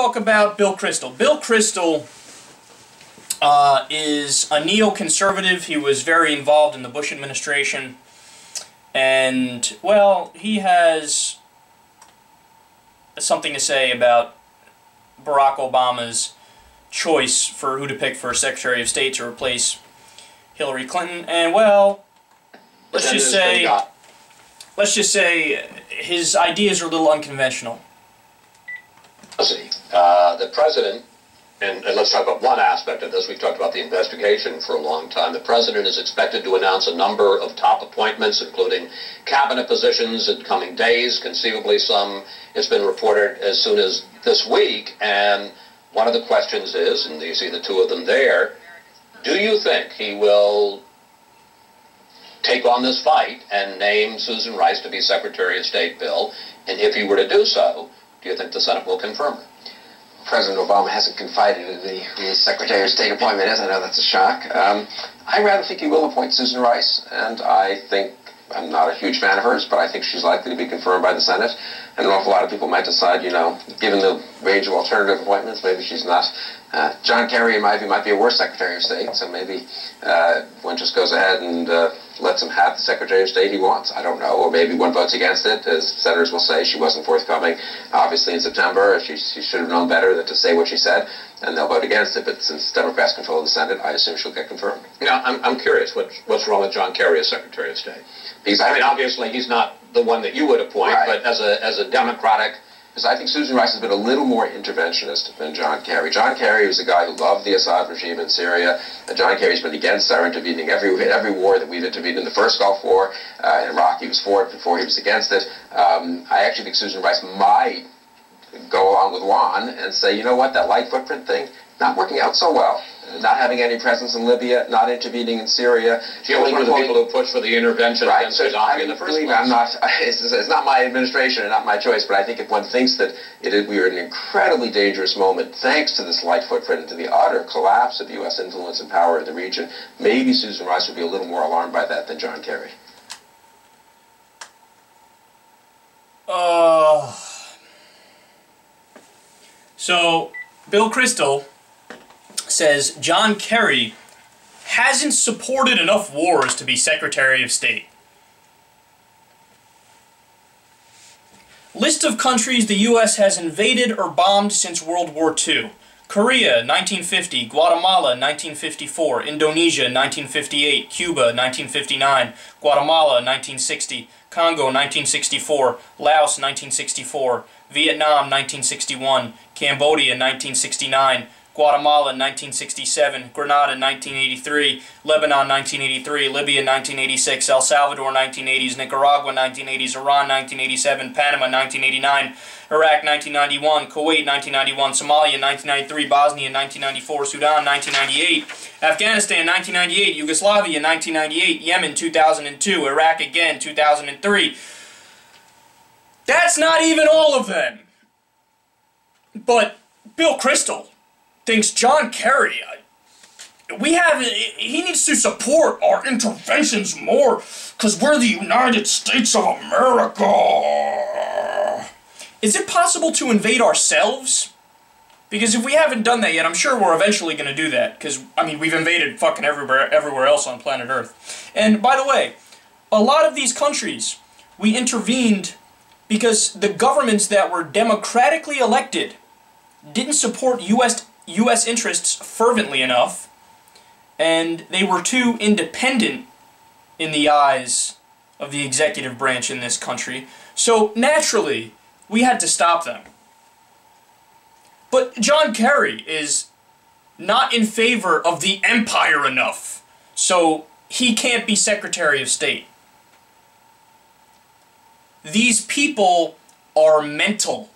talk about Bill Kristol. Bill Kristol is a neoconservative. He was very involved in the Bush administration. And, well, he has something to say about Barack Obama's choice for who to pick for Secretary of State to replace Hillary Clinton. And, well, let's just say his ideas are a little unconventional. The president, and let's talk about one aspect of this. We've talked about the investigation for a long time. The president is expected to announce a number of top appointments, including cabinet positions in coming days, conceivably some, it's been reported, as soon as this week. And one of the questions is, and you see the two of them there, do you think he will take on this fight and name Susan Rice to be Secretary of State, Bill? And if he were to do so, do you think the Senate will confirm her? President Obama hasn't confided in the Secretary of State appointment is. I know that's a shock. I rather think he will appoint Susan Rice, and I think, I'm not a huge fan of hers, but I think she's likely to be confirmed by the Senate. And an awful lot of people might decide, you know, given the range of alternative appointments, maybe she's not. John Kerry, in my view, might be a worse Secretary of State, so maybe one just goes ahead and lets him have the Secretary of State he wants. I don't know. Or maybe one votes against it. As senators will say, she wasn't forthcoming, obviously, in September. She should have known better than to say what she said, and they'll vote against it. But since Democrats control the Senate, I assume she'll get confirmed. You know, I'm curious, what's wrong with John Kerry as Secretary of State? Because, I mean, obviously, he's not the one that you would appoint, right, but as a Democratic... Because I think Susan Rice has been a little more interventionist than John Kerry. John Kerry was a guy who loved the Assad regime in Syria. John Kerry's been against our intervening every war that we've intervened in. The first Gulf War, in Iraq, he was for it. Before, he was against it. I actually think Susan Rice might go along with Juan and say, you know what, that light footprint thing, not working out so well. Not having any presence in Libya, not intervening in Syria. She was one of the people who pushed for the intervention against Gaddafi in the first place. It's not my administration and not my choice, but I think if one thinks that we are in an incredibly dangerous moment, thanks to this light footprint and to the utter collapse of U.S. influence and power in the region, maybe Susan Rice would be a little more alarmed by that than John Kerry. So, Bill Kristol says John Kerry hasn't supported enough wars to be Secretary of State. List of countries the U.S. has invaded or bombed since World War II. Korea, 1950. Guatemala, 1954. Indonesia, 1958. Cuba, 1959. Guatemala, 1960. Congo, 1964. Laos, 1964. Vietnam, 1961. Cambodia, 1969. Guatemala, 1967, Grenada, 1983, Lebanon, 1983, Libya, 1986, El Salvador, 1980s, Nicaragua, 1980s, Iran, 1987, Panama, 1989, Iraq, 1991, Kuwait, 1991, Somalia, 1993, Bosnia, 1994, Sudan, 1998, Afghanistan, 1998, Yugoslavia, 1998, Yemen, 2002, Iraq again, 2003. That's not even all of them. But Bill Kristol thinks John Kerry, he needs to support our interventions more because we're the United States of America. Is it possible to invade ourselves? Because if we haven't done that yet, I'm sure we're eventually going to do that. Because, I mean, we've invaded fucking everywhere else on planet Earth. And, by the way, a lot of these countries, we intervened because the governments that were democratically elected didn't support U.S. interests fervently enough, and they were too independent in the eyes of the executive branch in this country. So, naturally, we had to stop them. But John Kerry is not in favor of the empire enough, so he can't be Secretary of State. These people are mental.